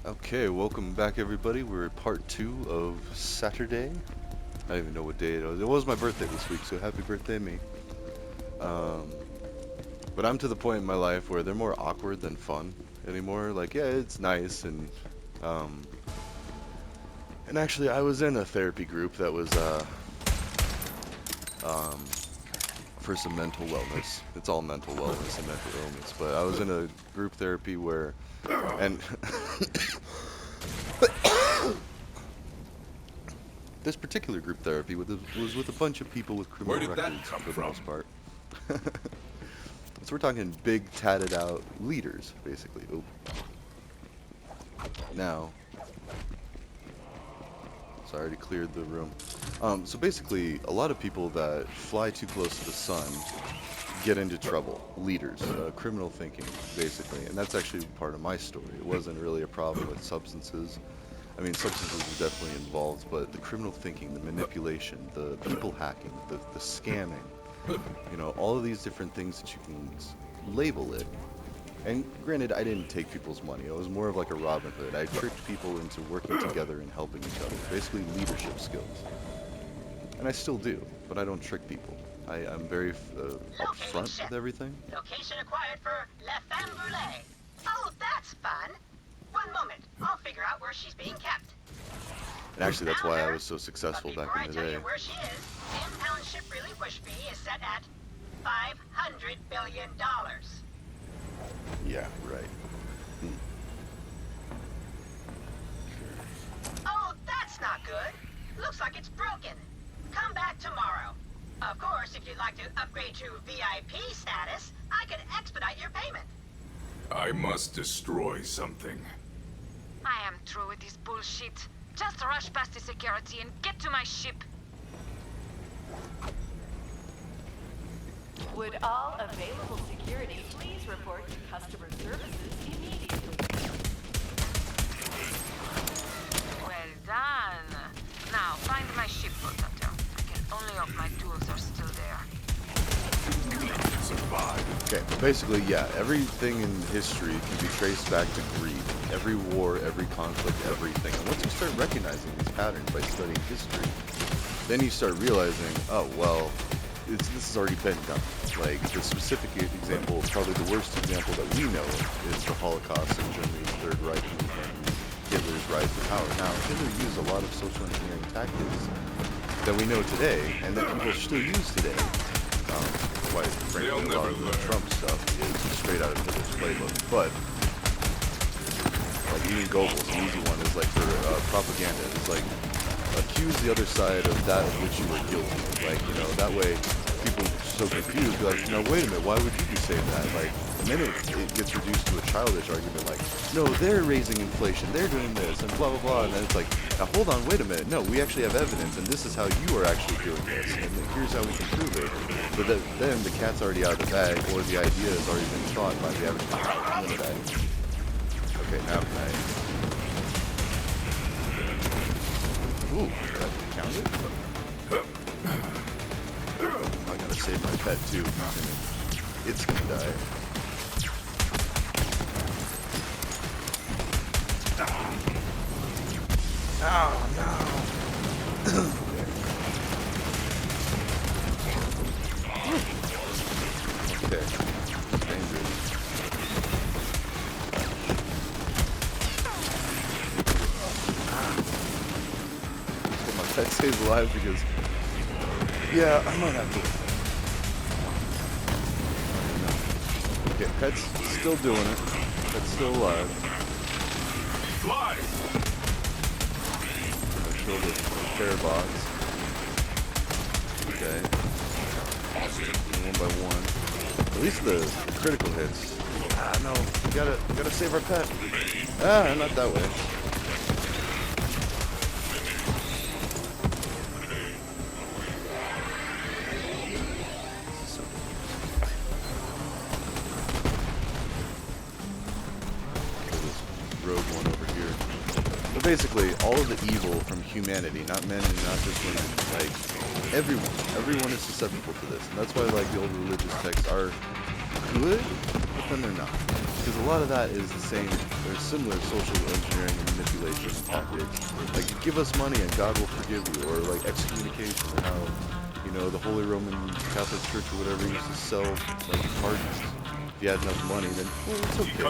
Okay, welcome back everybody. We're at part 2 of Saturday. I don't even know what day it was. It was my birthday this week, so happy birthday me. Um, but I'm to the point in my life where they're more awkward than fun anymore. Like, yeah, it's nice um, and actually I was in a therapy group that was um, for some mental wellness. It's all mental wellness and mental illness, but I was in a group therapy where and this particular group therapy was with a bunch of people with Where criminal did that records come for the from? most part. So we're talking big, tatted out leaders, basically. Oop. Now, so I already cleared the room. So basically, a lot of people that fly too close to the sun get into trouble. Leaders, criminal thinking, basically. And that's actually part of my story. It wasn't really a problem with substances. I mean, substances are definitely involved, but the criminal thinking, the manipulation, the people hacking, the scamming, you know, all of these different things that you can label it. And granted, I didn't take people's money. I was more of like a Robin Hood. I tricked people into working together and helping each other. Basically, leadership skills. And I still do, but I don't trick people. I'm very Locating upfront ship. with everything. Location acquired for La Femme Brûlée. Oh, that's fun. One moment. I'll figure out where she's being kept. And actually, that's Found why I her. was so successful But back before I in the tell day. you where she is, 10-pound ship relinquish fee is set at $500 billion. Yeah, right. Hmm. Oh, that's not good. Looks like it's broken. Come back tomorrow. Of course, if you'd like to upgrade to VIP status, I could expedite your payment. I must destroy something. I am through with this bullshit. Just rush past the security and get to my ship. Would all available security please report to customer services immediately? Well done. Now, find my ship, Potato. I can only hope my tools are still there. Survive. Okay, basically, yeah, everything in history can be traced back to greed. Every war, every conflict, everything. And once you start recognizing these patterns by studying history, then you start realizing, oh, well, this has already been done. Like, the specific example, probably the worst example that we know of, is the Holocaust and Germany's Third Reich and Hitler's rise to power. Now, Hitler used a lot of social engineering tactics that we know today, and that people still use today. Quite frankly, a lot of the Trump stuff is straight out of Hitler's playbook. But, like, even Goebbels, an easy one, is like for propaganda. It's like, accuse the other side of that of which you were guilty. Like, you know, that way people are so confused, be like, no, wait a minute, why would you be saying that? Like, and then it gets reduced to a childish argument like, no, they're raising inflation, they're doing this, and blah, blah, blah. And then it's like, now hold on, wait a minute, no, we actually have evidence, and this is how you are actually doing this, and here's how we can prove it. But then the cat's already out of the bag, or the idea has already been thought by the average person. Okay, now can I... Ooh, that counted? I gotta save my pet too. It's gonna die. Oh no! Okay. It's dangerous. So my pet stays alive because, yeah, I might have to. Okay, pet's still doing it. Pet's still alive. Fly! I'll show the repair box. Okay. One by one. At least the critical hits. Ah, no. We gotta save our pet. Ah, not that way. Rogue one over here. But basically, all of the evil from humanity, not men and not just women, like, everyone is susceptible to this. And that's why, like, the old religious texts are good, but then they're not. Because a lot of that is the same or similar social engineering and manipulation tactics. Like, give us money and God will forgive you, or like excommunication, or how, you know, the Holy Roman Catholic Church or whatever used to sell like pardons. If you had enough money, then well, it's okay.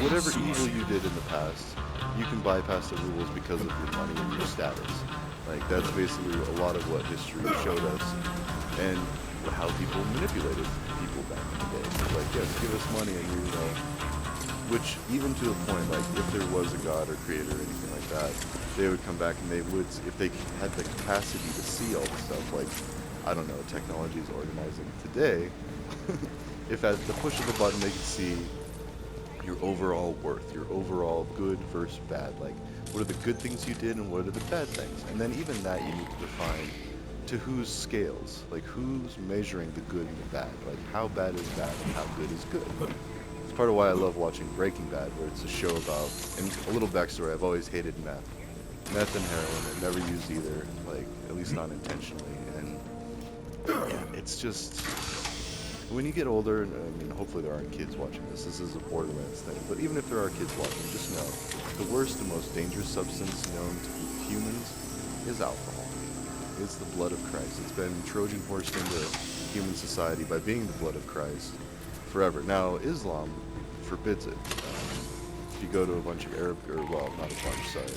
Whatever evil you did in the past, you can bypass the rules because of your money and your status. Like, that's basically a lot of what history showed us, and how people manipulated people back in the day. Like, yes, give us money and you know, which even to the point, like, if there was a God or creator or anything like that, they would come back and they would, if they had the capacity to see all the stuff, like, I don't know, technology is organizing today, if at the push of a button they could see your overall worth, your overall good versus bad, like, what are the good things you did and what are the bad things? And then even that you need to define to whose scales, like who's measuring the good and the bad, like how bad is bad and how good is good. It's part of why I love watching Breaking Bad, where it's a show about, and a little backstory, I've always hated meth. Meth and heroin, I've never used either, like, at least not intentionally, and yeah, it's just, when you get older, and I mean, hopefully there aren't kids watching this, this is a Borderlands thing, but even if there are kids watching, just know, the worst and most dangerous substance known to humans is alcohol. It's the blood of Christ. It's been Trojan horsed into human society by being the blood of Christ forever. Now, Islam forbids it. If you go to a bunch of Arab, or well, not a bunch, sorry.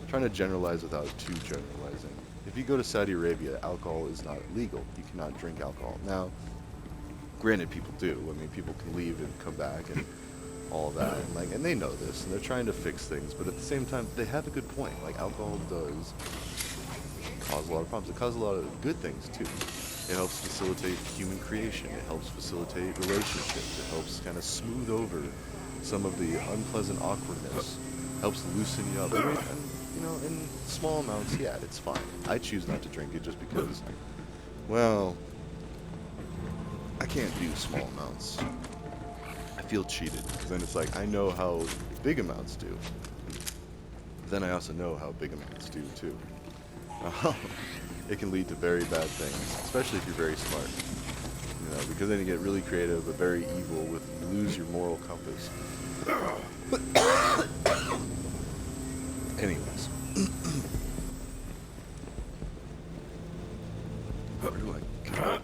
I'm trying to generalize without too generalizing. If you go to Saudi Arabia, alcohol is not legal. You cannot drink alcohol. Now, granted, people do. I mean, people can leave and come back and all of that, and like, and they know this, and they're trying to fix things. But at the same time, they have a good point. Like, alcohol does cause a lot of problems. It causes a lot of good things too. It helps facilitate human creation. It helps facilitate relationships. It helps kind of smooth over some of the unpleasant awkwardness. Helps loosen you up. I mean, and, you know, in small amounts, yeah, it's fine. I choose not to drink it just because, well, I can't do small amounts. I feel cheated, because then it's like, I know how big amounts do. Then I also know how big amounts do too. It can lead to very bad things, especially if you're very smart. You know, because then you get really creative, but very evil, with you lose your moral compass. Anyways. Where do I go?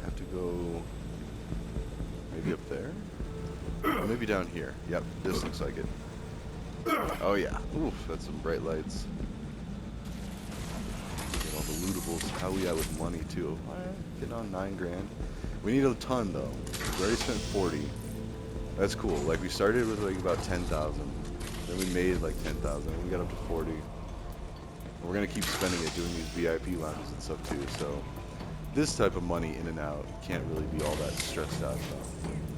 Have to go maybe up there? Or maybe down here. Yep, this looks like it. Oh yeah. Oof, that's some bright lights. Get all the lootables. How we at with money too? Getting on 9 grand. We need a ton though. We already spent 40. That's cool. Like, we started with like about 10,000. Then we made like 10,000. We got up to 40. And we're gonna keep spending it doing these VIP lounges and stuff too. So this type of money in and out can't really be all that stressed out about.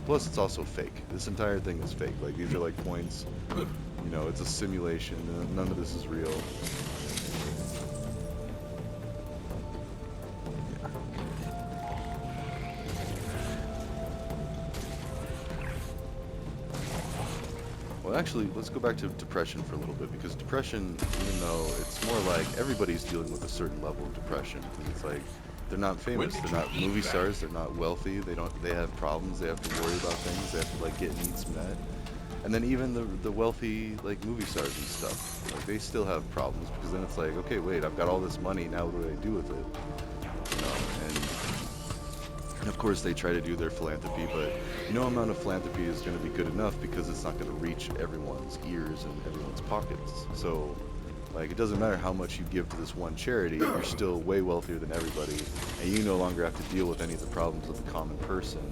Plus, it's also fake. This entire thing is fake. Like, these are like points. You know, it's a simulation. None of this is real. Well, actually, let's go back to depression for a little bit, because depression, even though it's more like everybody's dealing with a certain level of depression, because it's like they're not famous, they're not movie stars, they're not wealthy, they have problems, they have to worry about things, they have to like get needs met. And then even the wealthy like movie stars and stuff, like they still have problems, because then it's like, okay, wait, I've got all this money, now what do I do with it? You know, and of course they try to do their philanthropy, but no amount of philanthropy is going to be good enough, because it's not going to reach everyone's ears and everyone's pockets. So like, it doesn't matter how much you give to this one charity, you're still way wealthier than everybody, and you no longer have to deal with any of the problems of the common person.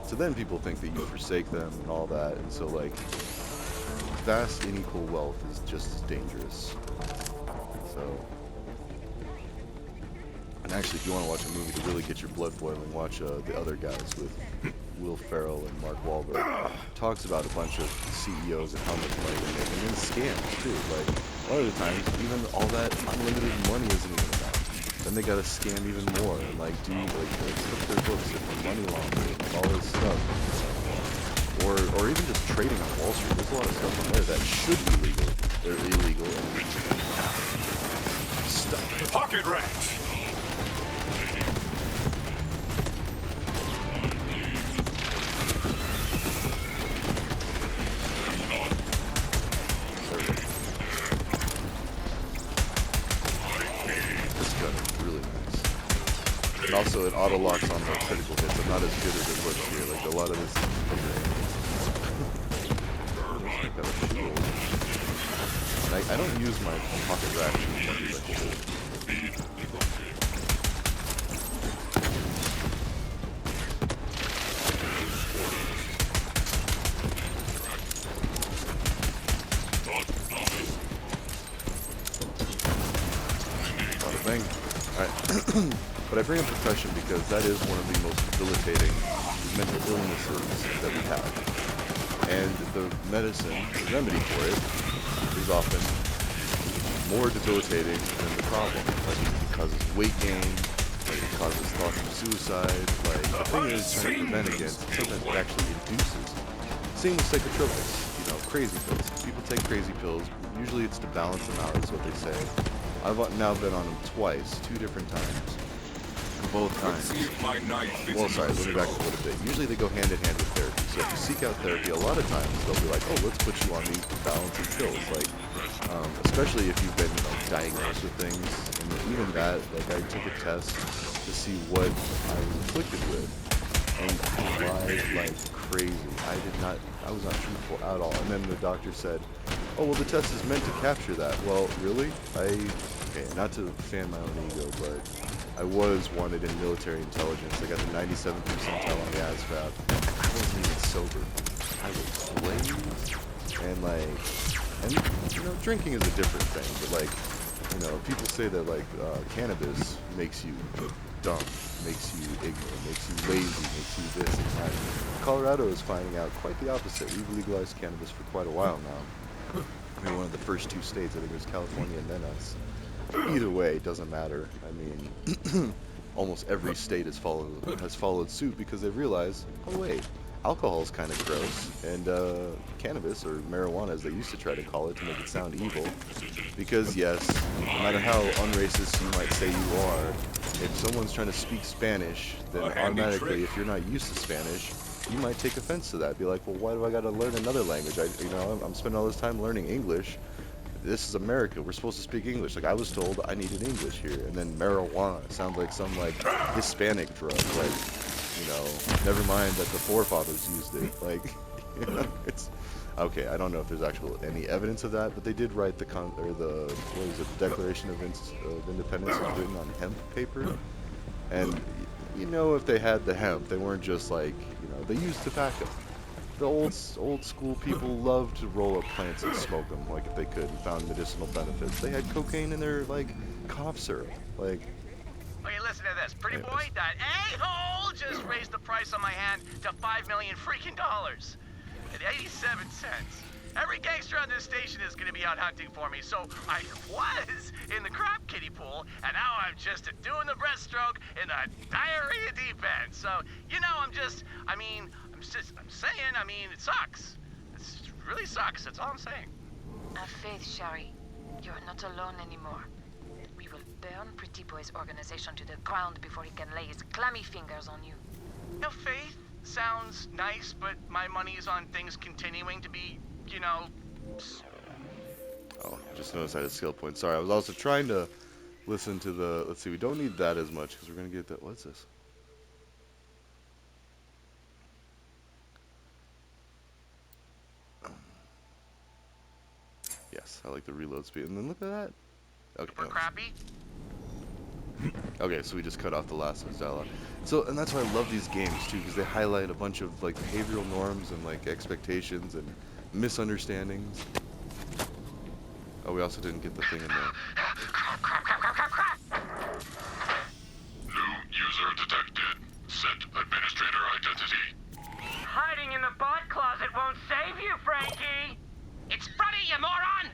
So then people think that you forsake them and all that, and so like, vast unequal wealth is just as dangerous. So, and actually, if you want to watch a movie to really get your blood boiling, watch The Other Guys with Will Ferrell and Mark Wahlberg. Talks about a bunch of CEOs and how much money they make, and then scams too. Like, a lot of the times, even all that unlimited money isn't even enough. Then they gotta scam even more and like do like flip their books and money laundering and all this stuff. Or even just trading on Wall Street. There's a lot of stuff on there that should be legal. They're illegal. And stuff. Pocket ranch. Also, it auto locks on the critical hits. I'm not as good as it looks here. Like a lot of this. I got a shield. And I don't use my pocket rations as much as I should. Bada bing. Alright. But I bring up depression because that is one of the most debilitating mental illnesses that we have. And the medicine, the remedy for it, is often more debilitating than the problem. Like, it causes weight gain, like it causes thoughts of suicide, like the thing is trying to prevent against, sometimes it actually induces. Same with psychotropics, you know, crazy pills. People take crazy pills, usually it's to balance them out, is what they say. I've now been on them twice, 2 different times. Both times. Well, sorry, let me back up a little bit. Usually they go hand in hand with therapy. So if you seek out therapy, a lot of times they'll be like, oh, let's put you on these balancing pills. Like, especially if you've been, you know, diagnosed with things. And even that, like, I took a test to see what I was afflicted with. And I lied like crazy. I was not truthful at all. And then the doctor said, oh, well, the test is meant to capture that. Well, really? Okay, not to fan my own ego, but I was wanted in military intelligence. I got the 97th percentile on the ASVAB. I wasn't even sober. I was blazed. And you know, drinking is a different thing. But like, you know, people say that like cannabis makes you dumb, makes you ignorant, makes you lazy, makes you this and that. Colorado is finding out quite the opposite. We've legalized cannabis for quite a while now. I mean, one of the first 2 states. I think it was California and then us. Either way, it doesn't matter. I mean, almost every state has followed suit because they've realized, oh wait, alcohol is kind of gross, and cannabis, or marijuana as they used to try to call it to make it sound evil, because yes, no matter how unracist you might say you are, if someone's trying to speak Spanish, then automatically, if you're not used to Spanish, you might take offense to that. Be like, well, why do I got to learn another language? I'm spending all this time learning English. This is America. We're supposed to speak English. Like, I was told I needed English here. And then marijuana sounds like some, like, Hispanic drug. Like, you know, never mind that the forefathers used it. Like, you know, it's... Okay, I don't know if there's any evidence of that, but they did write the Declaration of Independence was written on hemp paper. And, you know, if they had the hemp, they weren't just like, you know, they used tobacco. The old school people loved to roll up plants and smoke them, like if they could, and found medicinal benefits. They had cocaine in their, like, cough syrup. Like, Okay, listen to this. Pretty boy, that a-hole just raised the price on my hand to $5 million freaking dollars at 87 cents. Every gangster on this station is gonna be out hunting for me, so I was in the crap kiddie pool, and now I'm just doing the breaststroke in the diarrhea deep end. So, you know, I'm saying, it sucks. It really sucks, that's all I'm saying. Have faith, Shari. You're not alone anymore. We will burn Pretty Boy's organization to the ground before he can lay his clammy fingers on you. You know, faith sounds nice, but my money is on things continuing to be, you know... Oh, just noticed I had a skill point. Sorry, I was also trying to listen to the... Let's see, we don't need that as much, because we're going to get that... What's this? Yes, I like the reload speed. And then look at that. Okay, Super crappy? Okay, so we just cut off the last one's dialogue. So, and that's why I love these games, too, because they highlight a bunch of, like, behavioral norms and, like, expectations and misunderstandings. Oh, we also didn't get the thing in there. New user detected. Set administrator identity. Hiding in the bot closet won't save you, Frankie! It's Freddy, you moron!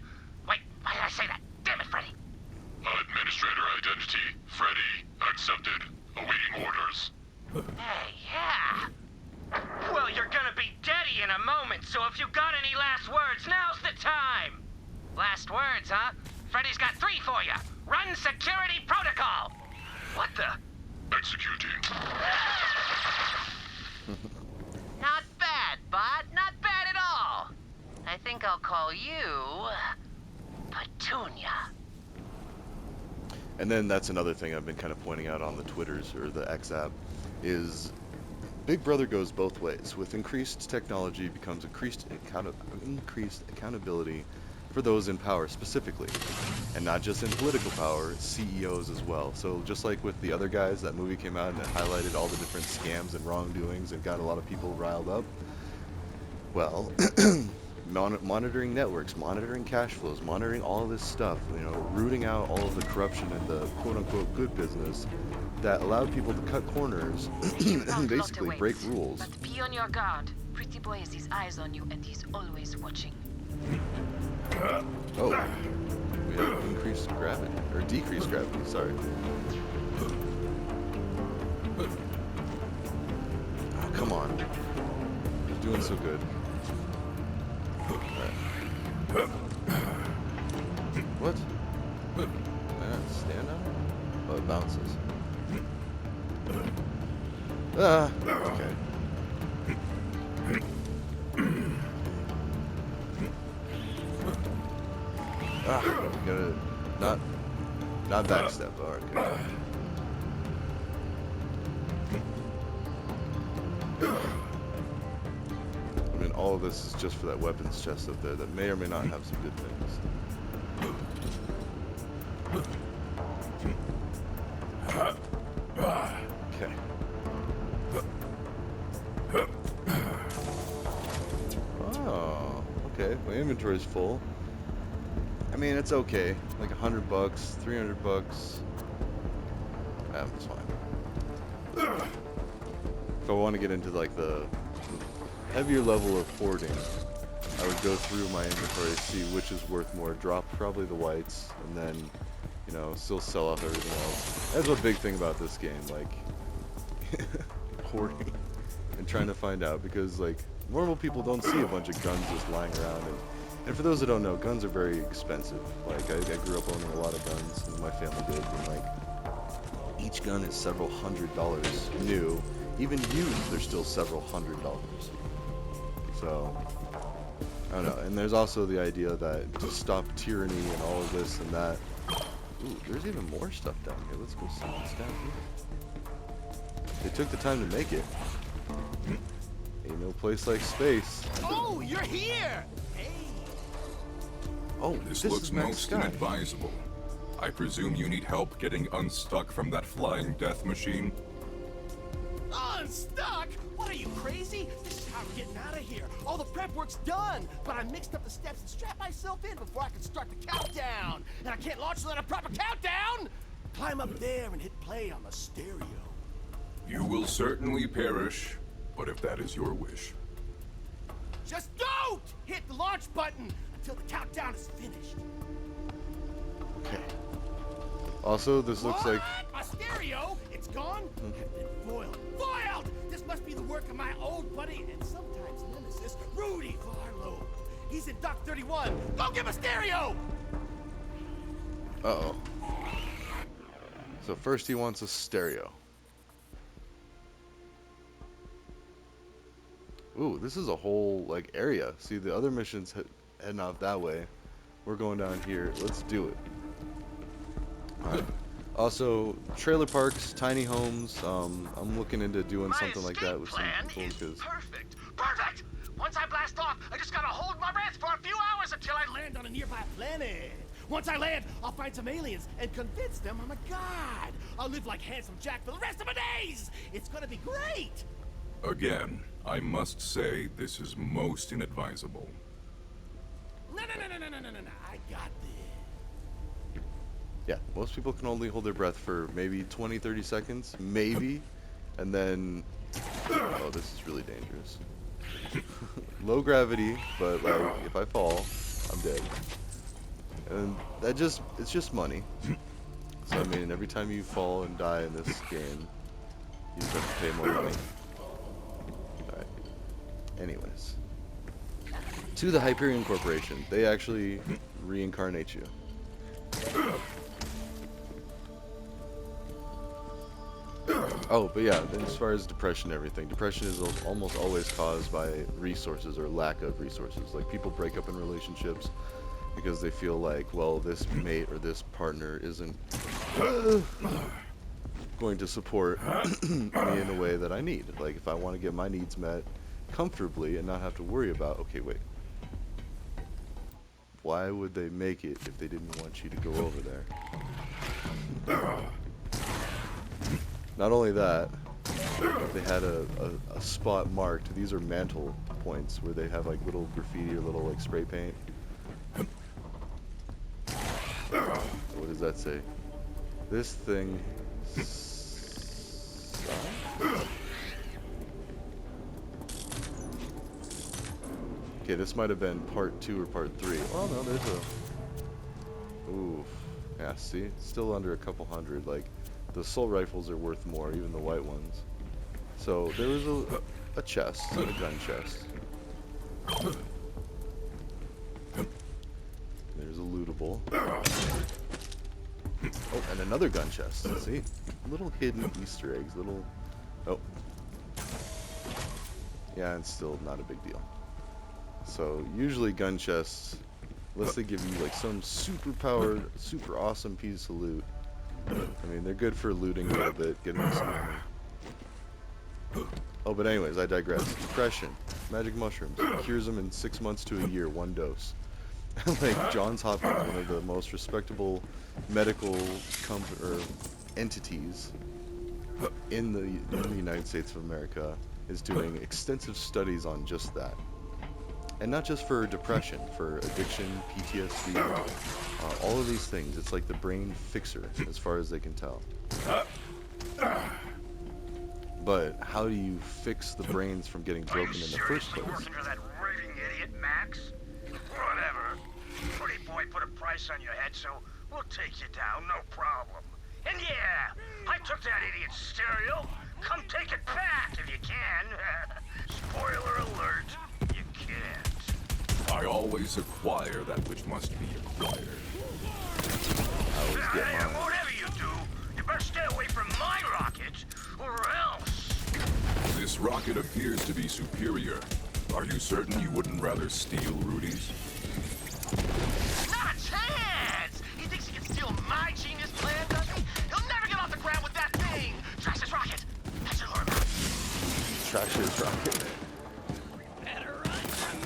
Wait, why did I say that? Damn it, Freddy! Administrator identity. Freddy. Accepted. Awaiting orders. Hey, yeah! Well, you're gonna be deady in a moment, so if you got any last words, now's the time! Last words, huh? Freddy's got 3 for you. Run security protocol! What the? Executing. Not bad, bot. Not bad at all. I think I'll call you... Petunia. And then that's another thing I've been kind of pointing out on the Twitters or the X app is Big Brother goes both ways. With increased technology becomes increased accountability for those in power specifically, and not just in political power, CEOs as well. So just like with the other guys, that movie came out and it highlighted all the different scams and wrongdoings and got a lot of people riled up. Well, monitoring networks, monitoring cash flows, monitoring all of this stuff, you know, rooting out all of the corruption in the quote-unquote good business that allowed people to cut corners and basically break rules. But be on your guard. Pretty Boy has his eyes on you and he's always watching. Oh, we have increased gravity, or decreased gravity, sorry. Oh, come on. He's doing so good. Alright. What? Stand up? Oh, it bounces. Ah, okay. Ah, gotta not backstep. Alright, okay. I mean, all of this is just for that weapons chest up there that may or may not have some good things. Okay. Oh, okay. My inventory's full. I mean, it's okay. Like $100, $300. That's fine. If I want to get into like the heavier level of hoarding, I would go through my inventory to see which is worth more. Drop probably the whites, and then, you know, still sell off everything else. That's a big thing about this game, like hoarding and trying to find out, because like normal people don't see a bunch of guns just lying around. And for those that don't know, guns are very expensive. Like I grew up owning a lot of guns, and my family did, and like each gun is several $100s new. Even used, they're still several $100s. So, I don't know. And there's also the idea that to stop tyranny and all of this and that. Ooh, there's even more stuff down here. Let's go see what's down here. They took the time to make it. Ain't no place like space. Oh, you're here! Hey! Oh, This this looks is Max most Sky. inadvisable. I presume you need help getting unstuck from that flying death machine? Unstuck? What are you, crazy? This is how we're getting out of here. All the prep work's done, but I mixed up the steps and strapped myself in before I could start the countdown. And I can't launch without a proper countdown! Climb up there and hit play on the stereo. You will certainly perish, but if that is your wish. Just don't hit the launch button until the countdown is finished. Okay. Also, this looks What? like My stereo? It's gone? I've been foiled. Foiled! This must be the work of my old buddy and sometimes nemesis, Rudy Varlow. He's in Dock 31. Go get my stereo! Uh-oh. So first he wants a stereo. Ooh, this is a whole, like, area. See, the other missions heading off that way. We're going down here. Let's do it. Alright. Also, trailer parks, tiny homes. I'm looking into doing something like that with some people because Perfect! Perfect! Once I blast off, I just gotta hold my breath for a few hours until I land. Land on a nearby planet. Once I land, I'll find some aliens and convince them I'm a god. I'll live like Handsome Jack for the rest of my days. It's gonna be great. Again, I must say this is most inadvisable. No. I got this. yeah, most people can only hold their breath for maybe 20, 30 seconds, maybe, and then oh, this is really dangerous. Low gravity, but like if I fall, I'm dead. And it's just money. So I mean, every time you fall and die in this game, you just have to pay more money. Alright. Anyways. To the Hyperion Corporation. They actually reincarnate you. Oh, but yeah, then as far as depression and everything, depression is almost always caused by resources or lack of resources. Like, people break up in relationships because they feel like, well, this mate or this partner isn't going to support me in a way that I need. Like if I want to get my needs met comfortably and not have to worry about, okay, wait, why would they make it if they didn't want you to go over there? Not only that, they had a spot marked. These are mantle points where they have like little graffiti or little like spray paint. What does that say? This thing. Okay, this might have been part 2 or part 3. Oh no, there's a. Ooh, yeah. See, it's still under a couple hundred. Like the assault rifles are worth more, even the white ones. So there was a chest, a gun chest. There's a lootable. Oh, and another gun chest. See? Little hidden Easter eggs. Little... Oh. Yeah, it's still not a big deal. So, usually gun chests, unless they give you like some super powered, super awesome piece of loot. I mean, they're good for looting a little bit, getting some money. Oh, but anyways, I digress. Depression. Magic mushrooms. Cures them in 6 months to a year, 1 dose. Like Johns Hopkins, one of the most respectable medical entities in the United States of America, is doing extensive studies on just that. And not just for depression, for addiction, PTSD, all of these things. It's like the brain fixer, as far as they can tell. But how do you fix the brains from getting broken in the first place? Working for that raving idiot, Max? Whatever. Pretty boy put a price on your head, so we'll take you down, no problem. And yeah, I took that idiot's stereo. Come take it back if you can. Spoiler alert, you can't. I always acquire that which must be acquired. I always get And mine. whatever you do, you better stay away from my rocket, or else. This rocket appears to be superior. Are you certain you wouldn't rather steal Rudy's? Not a chance! He thinks he can steal my genius plan, does he? He'll never get off the ground with that thing! Trash his rocket! That should lure him out. Trash his rocket. Better run from me.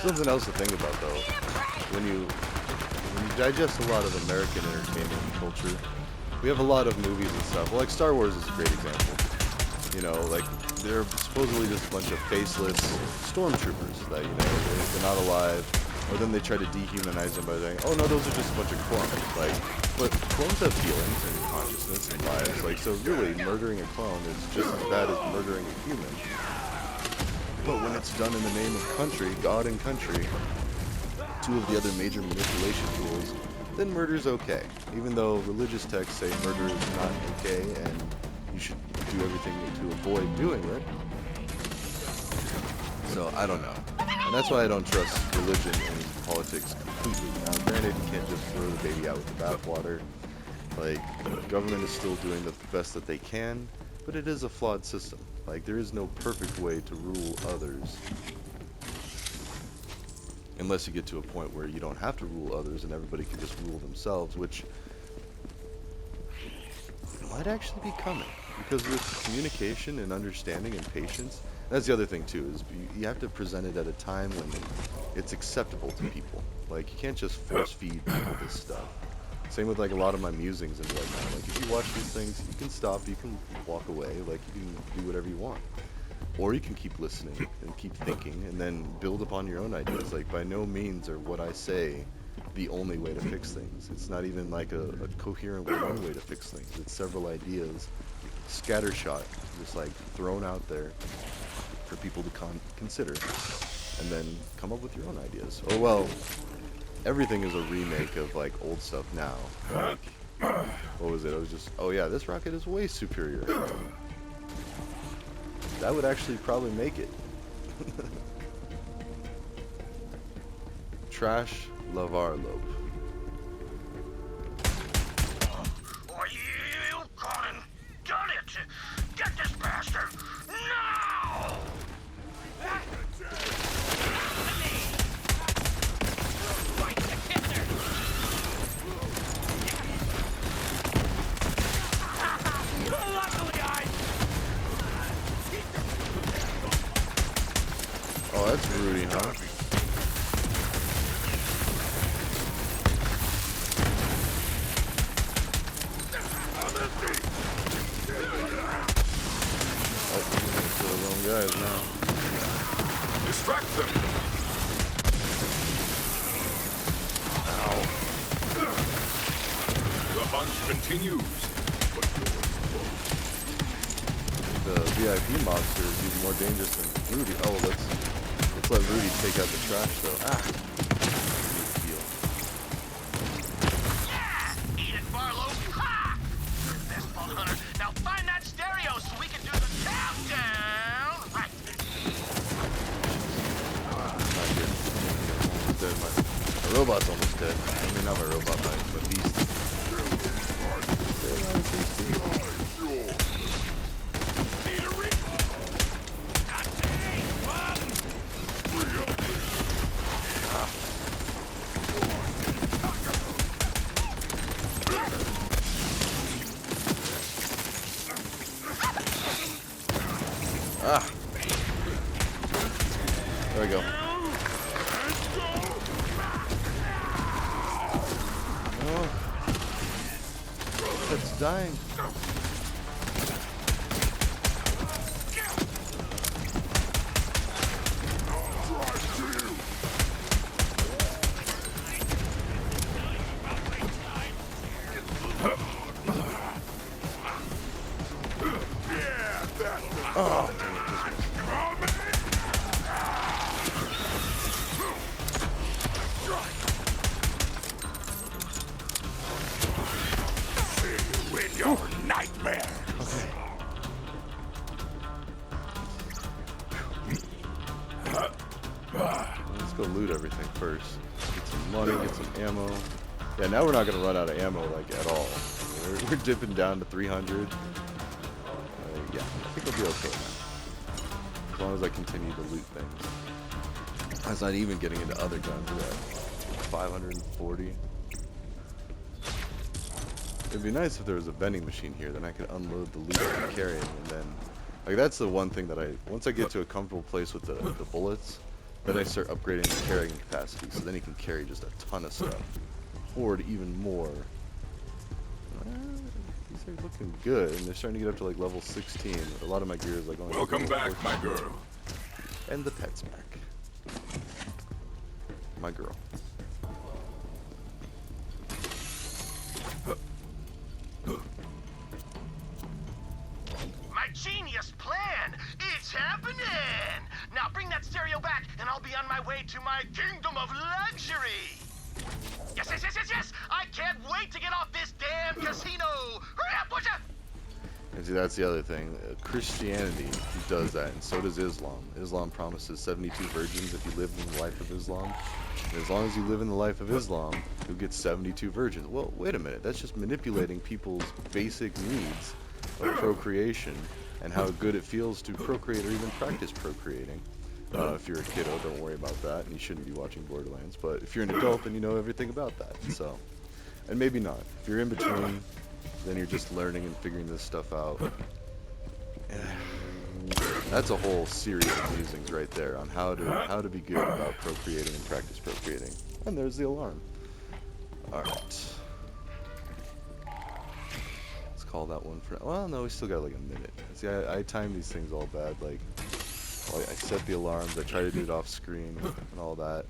Something else to think about though, when you digest a lot of American entertainment and culture, we have a lot of movies and stuff. Well, like Star Wars is a great example. You know, like they're supposedly just a bunch of faceless stormtroopers that, you know, they're not alive, or then they try to dehumanize them by saying, oh no, those are just a bunch of clones. Like, but clones have feelings and consciousness and lives. Like, so really, murdering a clone is just as bad as murdering a human. But when it's done in the name of country, God and country, two of the other major manipulation tools, then murder's okay. Even though religious texts say murder is not okay and you should do everything to avoid doing it. So, I don't know. And that's why I don't trust religion and politics completely. Now, granted, you can't just throw the baby out with the bathwater. Like, the government is still doing the best that they can, but it is a flawed system. Like, there is no perfect way to rule others. Unless you get to a point where you don't have to rule others and everybody can just rule themselves, which might actually be coming. Because with communication and understanding and patience, that's the other thing too, is you have to present it at a time when it's acceptable to people. Like, you can't just force feed people this stuff. Same with like a lot of my musings and whatnot. Like, if you watch these things, you can stop, you can walk away, like you can do whatever you want. Or you can keep listening and keep thinking and then build upon your own ideas. Like, by no means are what I say the only way to fix things. It's not even like a coherent one way to fix things. It's several ideas scattershot, just like thrown out there for people to consider and then come up with your own ideas. Oh well, everything is a remake of like old stuff now. Like, what was it? I was just, oh yeah, this rocket is way superior. That would actually probably make it. Trash Lavar Lope. Oh, you gone and done it! Get hunt continues. But The VIP monster is even more dangerous than Rudy. Oh, let's let Rudy take out the trash though. Ah. Deal. Yeah! Eat it, Barlow! Ha! You're the best ball hunter. Now find that stereo so we can do the countdown! Right. Not good. Almost dead. My robot's almost dead. I mean, not my robot, my beast. Ah. There we go. Oh. It's dying. Oh. your nightmare. Okay. Let's go loot everything first. Get some money, get some ammo. Yeah, now we're not gonna run out of ammo like at all. We're dipping down to 300. Yeah, I think I'll be okay now. As long as I continue to loot things. That's not even getting into other guns. We're at 540. It'd be nice if there was a vending machine here, then I could unload the loot and carry it, and then, like, that's the one thing that once I get to a comfortable place with the bullets, then I start upgrading the carrying capacity, so then you can carry just a ton of stuff. Hoard even more. These are looking good, and they're starting to get up to like level 16. A lot of my gear is like only Welcome back, 14. my girl. And the pet's back. My girl. My genius plan! It's happening! Now bring that stereo back, and I'll be on my way to my kingdom of luxury! Yes, yes, yes, yes, yes! I can't wait to get off this damn casino! Hurry up, would ya? And see, that's the other thing. Christianity does that, and so does Islam. Islam promises 72 virgins if you live in the life of Islam. And as long as you live in the life of Islam, you'll get 72 virgins. Well, wait a minute. That's just manipulating people's basic needs of procreation and how good it feels to procreate or even practice procreating. If you're a kiddo, don't worry about that, and you shouldn't be watching Borderlands. But if you're an adult, then you know everything about that. So, and maybe not. If you're in between, then you're just learning and figuring this stuff out. That's a whole series of musings right there on how to be good about procreating and practice procreating. And there's the alarm. All right. Let's call that one for. Well, no, we still got like a minute. See, I time these things all bad. Like, I set the alarms. I try to do it off screen and all that.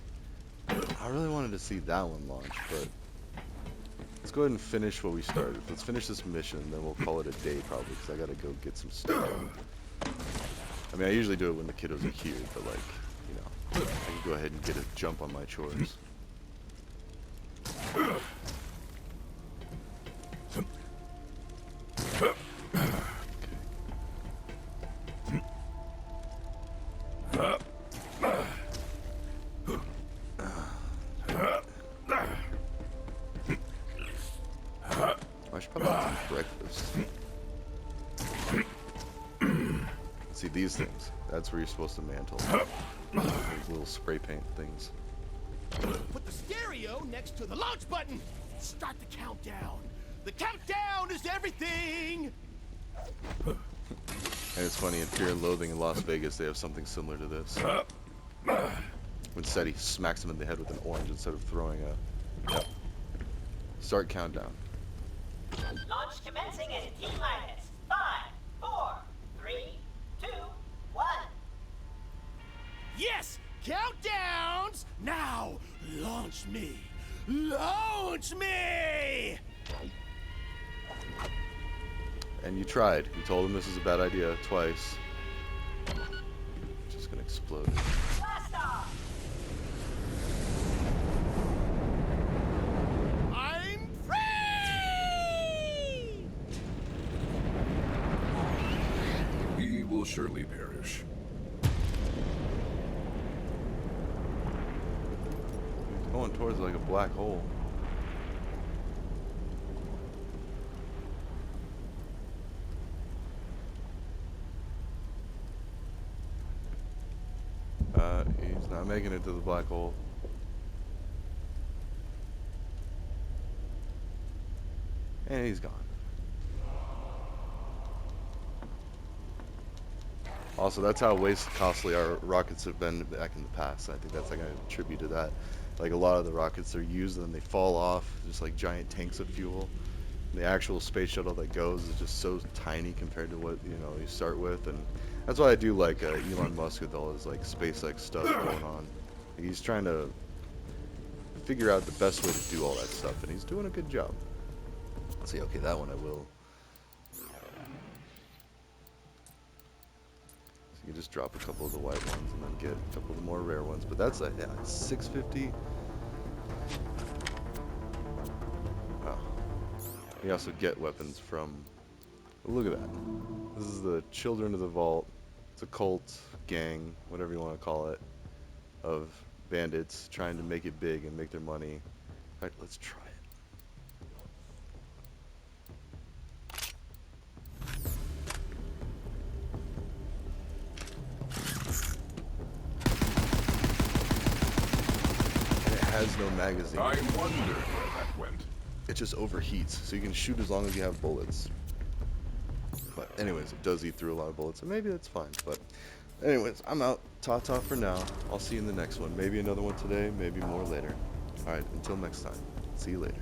I really wanted to see that one launch, but. Let's go ahead and finish what we started. Let's finish this mission, and then we'll call it a day probably, because I gotta go get some stuff done. I mean, I usually do it when the kiddos are here, but like, you know, I can go ahead and get a jump on my chores. I should probably have some breakfast. See these things. That's where you're supposed to mantle. These little spray paint things. Put the stereo next to the launch button. Start the countdown. The countdown is everything. And it's funny, in Fear and Loathing in Las Vegas, they have something similar to this. When Seti smacks him in the head with an orange instead of throwing a... Yep. Start countdown. Launch commencing in T-minus 5, 4, 3, 2, 1. Yes, countdowns. Now, launch me. Launch me. And you tried. You told him this is a bad idea twice. Just gonna explode. Blast off! I'm free! We will surely perish. He's going towards like a black hole. He's not making it to the black hole. And he's gone. Also, that's how costly our rockets have been back in the past. I think that's like a tribute to that. Like a lot of the rockets are used and they fall off, just like giant tanks of fuel. The actual space shuttle that goes is just so tiny compared to what you start with, and that's why I do like Elon Musk with all his like SpaceX stuff going on. He's trying to figure out the best way to do all that stuff, and he's doing a good job. Let's see, okay, that one I will. So you can just drop a couple of the white ones and then get a couple of the more rare ones, but that's like 650. You also get weapons from, look at that. This is the Children of the Vault. It's a cult, gang, whatever you want to call it, of bandits trying to make it big and make their money. Alright, let's try it. And it has no magazine. I wonder where that went. It just overheats, so you can shoot as long as you have bullets. But anyways, it does eat through a lot of bullets, and maybe that's fine. But anyways, I'm out. Ta-ta for now. I'll see you in the next one. Maybe another one today, maybe more later. Alright, until next time. See you later.